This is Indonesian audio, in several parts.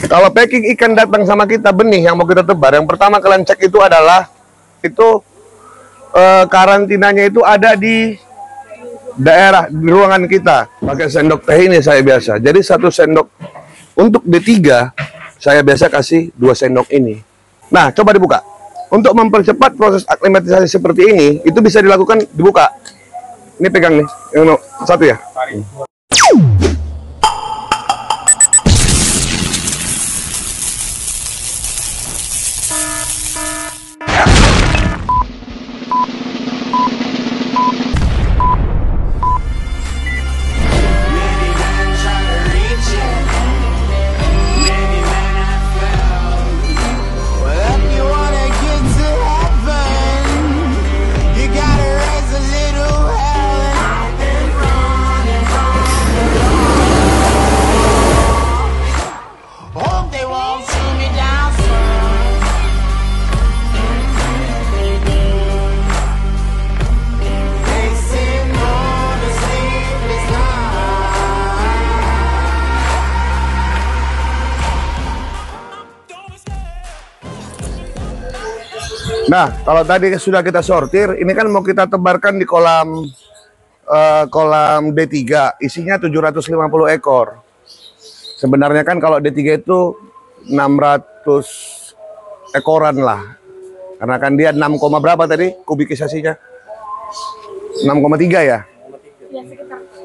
Kalau packing ikan datang sama kita benih yang mau kita tebar, yang pertama kalian cek itu adalah karantinanya itu ada di daerah di ruangan kita. Pakai sendok teh ini saya biasa. Jadi 1 sendok untuk D3 saya biasa kasih 2 sendok ini. Nah, coba dibuka. Untuk mempercepat proses aklimatisasi seperti ini, itu bisa dilakukan dibuka. Ini pegang nih, yang satu ya. Nah, kalau tadi sudah kita sortir, ini kan mau kita tebarkan di kolam D3, isinya 750 ekor. Sebenarnya kan kalau D3 itu 600 ekoran lah. Karena kan dia 6, berapa tadi kubikisasinya? 6,3 ya?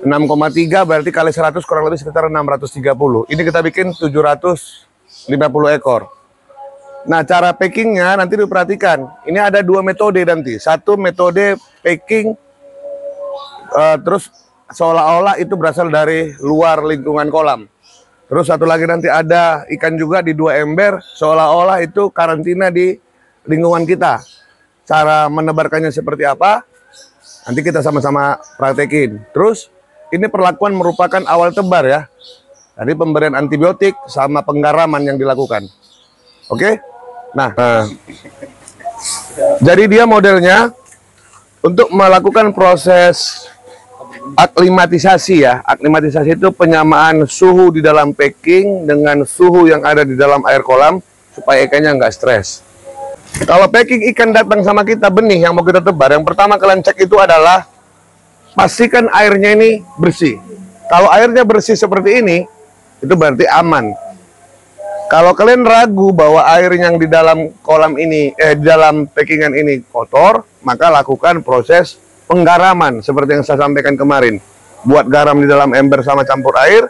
6,3 berarti kali 100 kurang lebih sekitar 630. Ini kita bikin 750 ekor. Nah, cara packingnya nanti diperhatikan. Ini ada 2 metode nanti. Satu metode packing terus seolah-olah itu berasal dari luar lingkungan kolam. Terus satu lagi nanti ada ikan juga di 2 ember, seolah-olah itu karantina di lingkungan kita. Cara menebarkannya seperti apa? Nanti kita sama-sama praktekin. Terus ini perlakuan merupakan awal tebar ya. Jadi pemberian antibiotik sama penggaraman yang dilakukan. Oke? Nah, jadi dia modelnya untuk melakukan proses aklimatisasi ya. Aklimatisasi itu penyamaan suhu di dalam packing dengan suhu yang ada di dalam air kolam supaya ikannya nggak stres. Kalau packing ikan datang sama kita benih yang mau kita tebar, yang pertama kalian cek itu adalah pastikan airnya ini bersih. Kalau airnya bersih seperti ini, itu berarti aman. Kalau kalian ragu bahwa air yang di dalam kolam ini, di dalam packingan ini kotor, maka lakukan proses penggaraman seperti yang saya sampaikan kemarin. Buat garam di dalam ember sama campur air,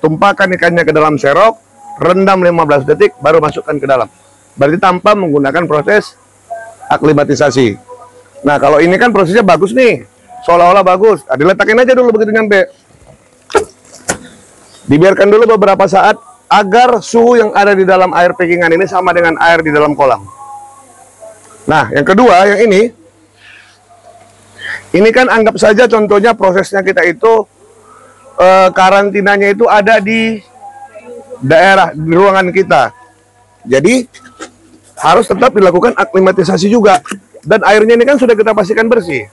tumpahkan ikannya ke dalam serok, rendam 15 detik, baru masukkan ke dalam. Berarti tanpa menggunakan proses aklimatisasi. Nah, kalau ini kan prosesnya bagus nih, seolah-olah bagus. Nah, diletakin aja dulu begitu nyampe. Dibiarkan dulu beberapa saat, agar suhu yang ada di dalam air packingan ini sama dengan air di dalam kolam. Nah, yang kedua, yang ini kan anggap saja contohnya prosesnya kita itu karantinanya itu ada di daerah, di ruangan kita. Jadi, harus tetap dilakukan aklimatisasi juga. Dan airnya ini kan sudah kita pastikan bersih.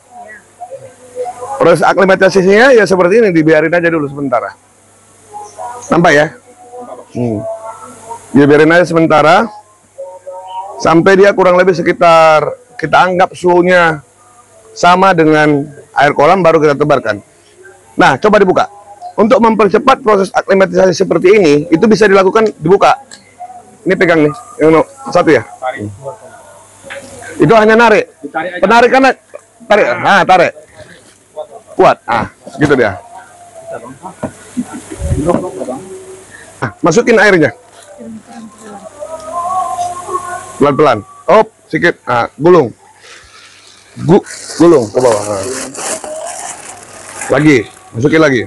Proses aklimatisasinya ya seperti ini, dibiarin aja dulu sementara. Nampak ya? Dia biarin aja sementara sampai dia kurang lebih sekitar, kita anggap suhunya sama dengan air kolam, baru kita tebarkan. Nah, coba dibuka. Untuk mempercepat proses aklimatisasi seperti ini, itu bisa dilakukan dibuka. Ini pegang nih, yang satu ya. Itu hanya narik. Penarikan, tarik. Nah, tarik. Kuat. Ah, gitu dia. Nah, masukin airnya. Pelan-pelan. Oh, sedikit. Nah, gulung. Gulung ke bawah. Nah. Lagi, masukin lagi.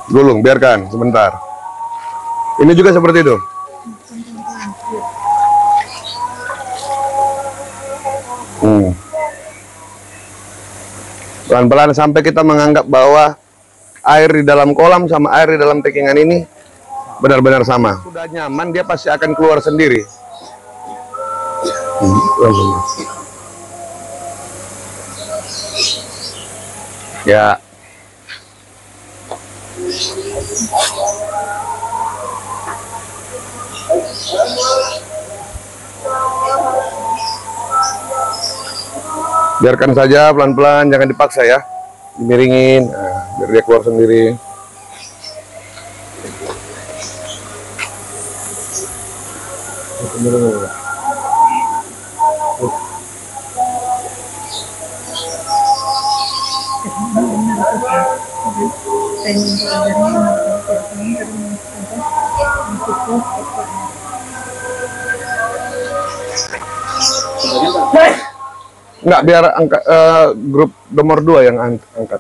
Gulung, biarkan sebentar. Ini juga seperti itu. Pelan-pelan sampai kita menganggap bahwa air di dalam kolam sama air di dalam packingan ini benar-benar sama. Sudah nyaman, dia pasti akan keluar sendiri. Ya. Biarkan saja pelan-pelan, jangan dipaksa ya. Dimiringin, nah, biar dia keluar sendiri. Enggak, biar angkat grup nomor 2 yang angkat.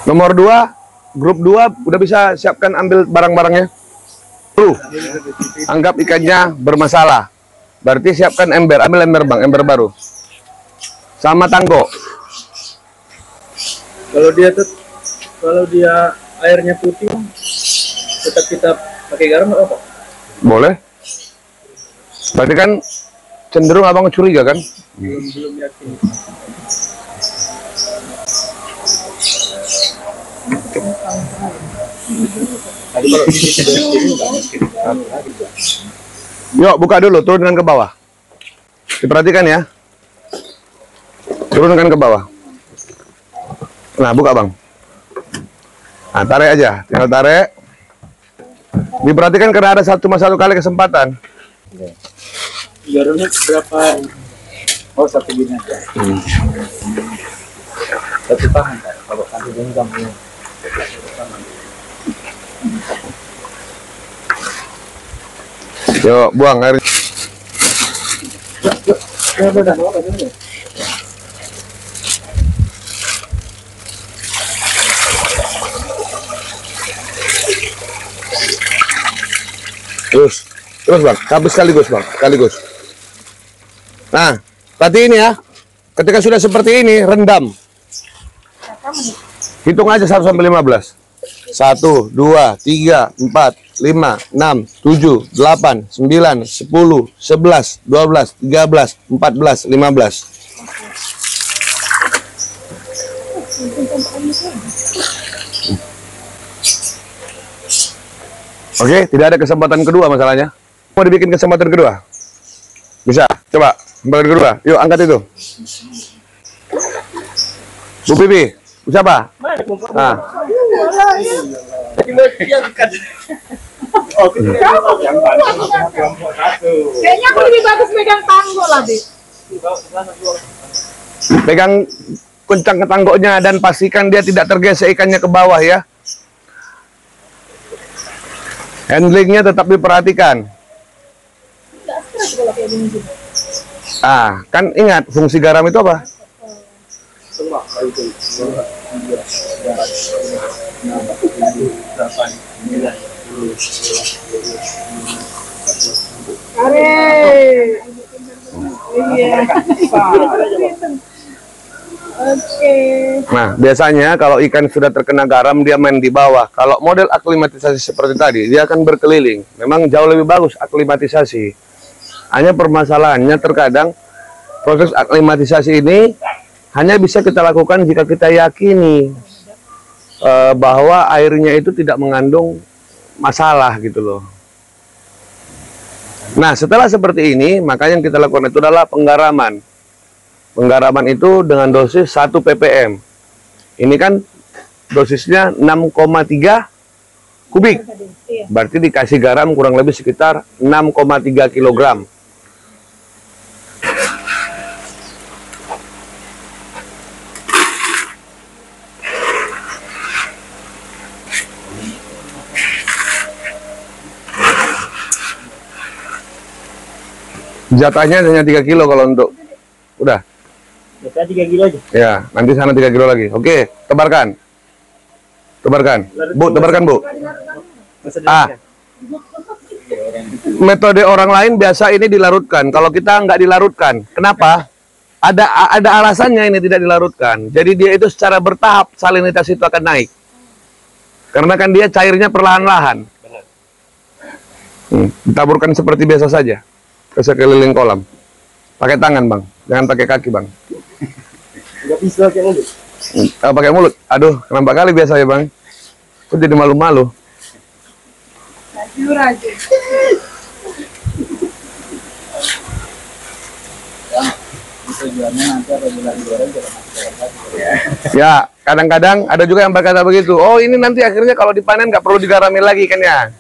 Nomor 2, grup 2 udah bisa siapkan ambil barang-barangnya. Anggap ikannya bermasalah. Berarti siapkan ember, ambil ember Bang, ember baru. Sama tanggo. Kalau dia airnya putih, tetap kita pakai garam atau apa? Boleh. Berarti kan cenderung abang curiga kan? Belum yakin. Yuk, buka dulu, turunkan ke bawah. Diperhatikan ya. Turunkan ke bawah. Nah, buka Bang. Nah, tarik aja, tinggal tarik. Diperhatikan karena ada satu kali kesempatan. Garamnya berapa? Oh, 1 biji aja. 1 tangan, Pak. Kalau 1 genggam ya. Yuk, buang air. Terus Bang, habis sekaligus Bang, sekaligus. Nah, perhatiin ya, ketika sudah seperti ini, rendam. Hitung aja 1 sampai 15. 1, 2, 3, 4, 5, 6, 7, 8, 9, 10, 11, 12, 13, 14, 15. Oke, tidak ada kesempatan kedua masalahnya. Mau dibikin kesempatan kedua? Bisa, coba kesempatan kedua. Yuk, angkat itu. Bu Pipi, siapa? Nah. Kayaknya aku lebih bagus pegang tanggo lah, Dik. Pegang kencang ke tanggonya dan pastikan dia tidak tergesek ikannya ke bawah ya. Handlingnya tetap diperhatikan. Ah, kan ingat fungsi garam itu apa? Nah, biasanya kalau ikan sudah terkena garam, dia main di bawah. Kalau model aklimatisasi seperti tadi, dia akan berkeliling. Memang jauh lebih bagus aklimatisasi. Hanya permasalahannya terkadang proses aklimatisasi ini hanya bisa kita lakukan jika kita yakini bahwa airnya itu tidak mengandung masalah gitu loh. Nah, setelah seperti ini, maka yang kita lakukan itu adalah penggaraman. Penggaraman itu dengan dosis 1 ppm. Ini kan dosisnya 6,3 kubik. Berarti dikasih garam kurang lebih sekitar 6,3 kg. Jatahnya hanya 3 kilo kalau untuk udah. Jatah 3 kilo aja. Ya, nanti sana 3 kilo lagi. Oke, tebarkan. Tebarkan. Bu, tebarkan, Bu. Ah. Metode orang lain biasa ini dilarutkan. Kalau kita nggak dilarutkan. Kenapa? Ada alasannya ini tidak dilarutkan. Jadi dia itu secara bertahap salinitas itu akan naik. Karena kan dia cairnya perlahan-lahan. Ditaburkan seperti biasa saja ke sekeliling kolam. Pakai tangan, Bang. Jangan pakai kaki, Bang. Nggak bisa pakai mulut. Pakai mulut. Aduh, nampak kali biasa ya, Bang. Kok jadi malu-malu? Jujur aja. Tujuannya nanti apabila digoreng jangan lagi. Ya, kadang-kadang ada juga yang berkata begitu. Oh, ini nanti akhirnya kalau dipanen nggak perlu digaramin lagi kan ya?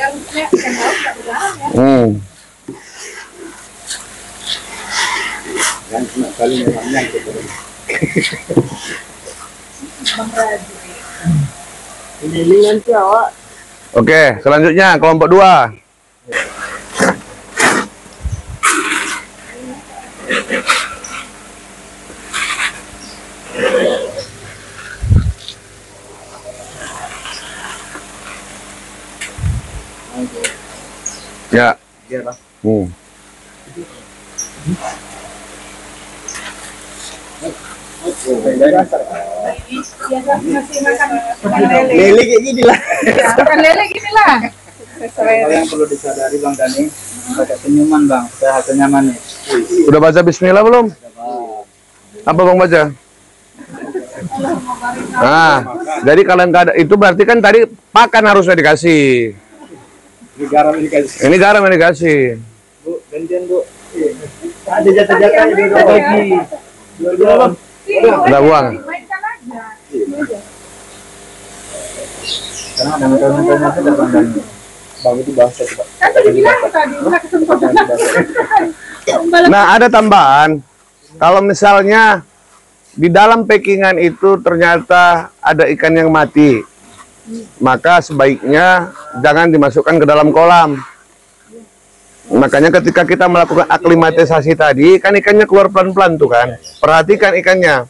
Harusnya yang laut nggak bergaram ya. Yang cuma kali memangnya gitu. Bang Raji. Ini nanti awak. Oke, selanjutnya kelompok 2. Ya. Iya, Bang. Biasa masih makan lele. Lele kayak gini lah. Ya, makan lele gini lah. Hal yang perlu disadari Bang Dani, pakai senyuman Bang, supaya hasilnya manis. Udah baca bismillah belum? Apa Bang baca? Nah, jadi kalian itu berarti kan tadi pakan harusnya dikasih. Ini garam ini kasih. Ini garam yang dikasih. Bu, gantian Bu. Ada jatah-jatah di bagi. Dua-dua. Udah buang. Mainkan aja. Karena ada metode-metodenya sudah Bang Dani. Bang itu bahasa coba. Kan tadi bilang tadi udah kesempatan. Nah, ada tambahan. Kalau misalnya di dalam packingan itu ternyata ada ikan yang mati, maka sebaiknya jangan dimasukkan ke dalam kolam. Makanya ketika kita melakukan aklimatisasi tadi, kan ikannya keluar pelan-pelan tuh kan. Perhatikan ikannya.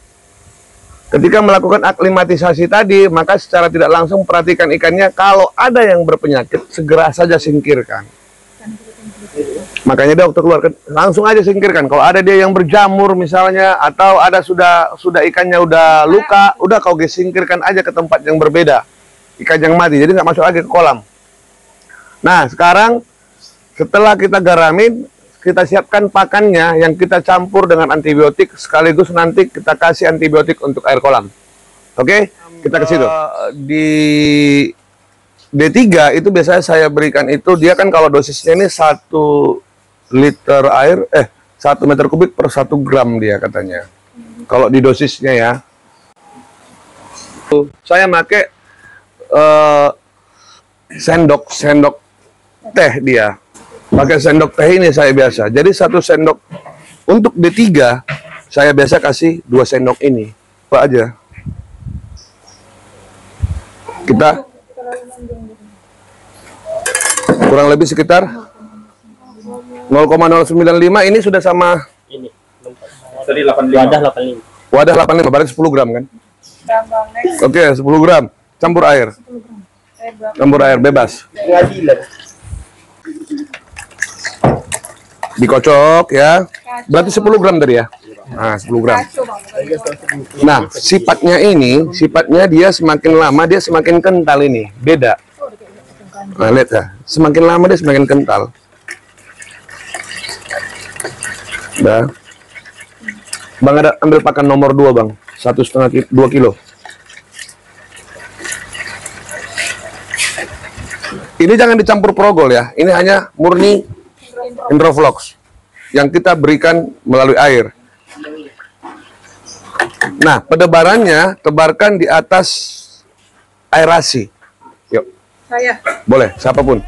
Ketika melakukan aklimatisasi tadi, maka secara tidak langsung perhatikan ikannya. Kalau ada yang berpenyakit, segera saja singkirkan. Makanya dia waktu keluar langsung aja singkirkan. Kalau ada dia yang berjamur misalnya, atau ada sudah ikannya udah luka, udah kau singkirkan aja ke tempat yang berbeda. Ikan yang mati, jadi nggak masuk lagi ke kolam. Nah, sekarang setelah kita garamin, kita siapkan pakannya yang kita campur dengan antibiotik, sekaligus nanti kita kasih antibiotik untuk air kolam. Oke, kita ke situ. Di D3 itu biasanya saya berikan itu, dia kan kalau dosisnya ini 1 liter air, 1 meter kubik per 1 gram dia katanya. Kalau di dosisnya ya. Saya pakai sendok teh dia. Pakai sendok teh ini saya biasa. Jadi 1 sendok untuk D3 saya biasa kasih 2 sendok ini. Apa aja. Kita kurang lebih sekitar 0,095. Ini sudah sama Ini. Tadi 85. wadah 85 berarti 10 gram kan? Oke, 10 gram. Campur air. Campur air bebas. Dikocok ya. Berarti 10 gram tadi ya. Nah, 10 gram. Nah, sifatnya dia semakin lama dia semakin kental ini. Beda. Nah, lihat ya. Semakin lama dia semakin kental. Udah. Bang ada ambil pakan nomor 2, Bang. 1,5 2 kilo. Ini jangan dicampur progol ya. Ini hanya murni Indroflox yang kita berikan melalui air. Nah, penebarannya tebarkan di atas aerasi. Yuk. Saya. Boleh, siapapun.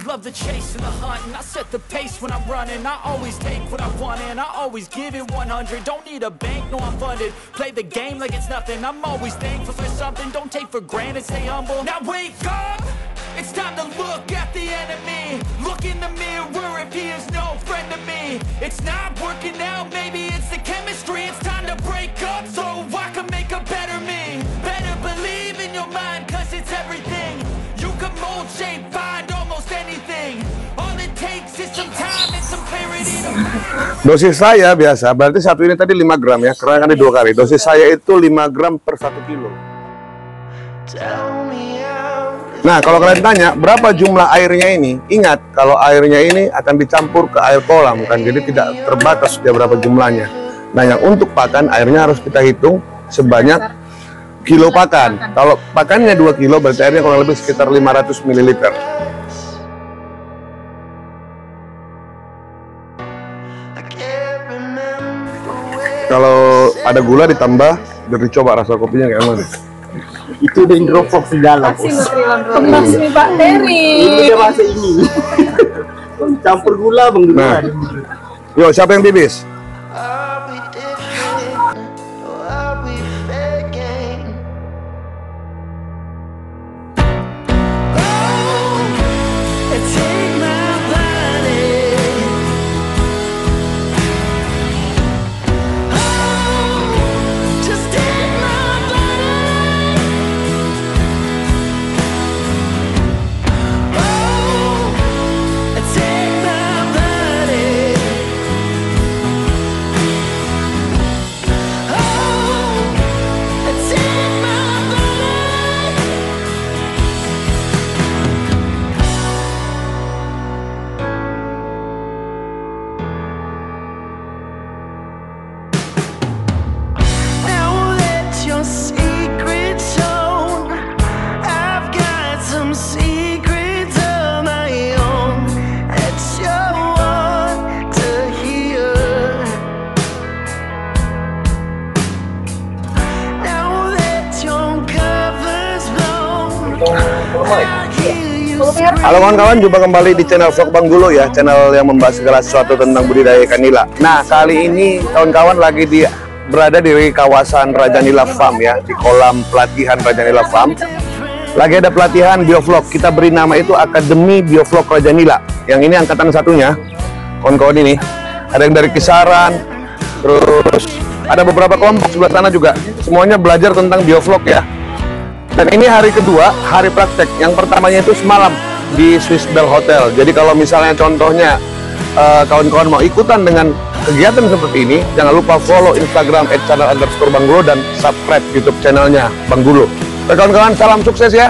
Love the chase and the hunt, and I set the pace when I'm running. I always take what I want and I always give it 100. Don't need a bank, no I'm funded. Play the game like it's nothing. I'm always thankful for something. Don't take for granted, stay humble. Now wake up, it's time to look at the enemy. Look in the mirror if he is no friend to me. It's not working out, maybe it's the chemistry. It's time to break up so I can make a better me. Better believe in your mind, cause it's everything. You can mold, shape, find almost anything. All it takes is some time and some clarity to find. Dosis saya biasa, berarti satu ini tadi 5 gram ya, karena kan 2 kali. Dosis saya itu 5 gram per 1 kilo. Nah, kalau kalian tanya, berapa jumlah airnya ini? Ingat, kalau airnya ini akan dicampur ke air kolam, kan? Jadi tidak terbatas dia berapa jumlahnya. Nah, yang untuk pakan airnya harus kita hitung sebanyak kilo pakan. Kalau pakannya 2 kilo berarti airnya kurang lebih sekitar 500 ml. Kalau ada gula ditambah, biar dicoba rasa kopinya kayak mana. Itu dendroflox di dalam. Pembasmi bakteri. Ini dia masa ini. Campur gula bang. Nah, yo siapa yang bibis? Halo kawan-kawan, jumpa kembali di channel Vlog Bang Gulo ya, channel yang membahas segala sesuatu tentang budidaya ikan nila. Nah, kali ini kawan-kawan lagi berada di kawasan Raja Nila Farm ya, di kolam pelatihan Raja Nila Farm. Lagi ada pelatihan biovlog, kita beri nama itu Akademi Biovlog Raja Nila. Yang ini angkatan satunya, kawan-kawan ini. Ada yang dari Kisaran, terus ada beberapa kelompok sebelah sana juga. Semuanya belajar tentang biovlog ya. Dan ini hari kedua, hari praktek. Yang pertamanya itu semalam di Swiss Bell Hotel. Jadi kalau misalnya contohnya kawan-kawan mau ikutan dengan kegiatan seperti ini, jangan lupa follow Instagram @channel_Bang Gulo dan subscribe YouTube channelnya Bang Gulo. Kawan-kawan, salam sukses ya.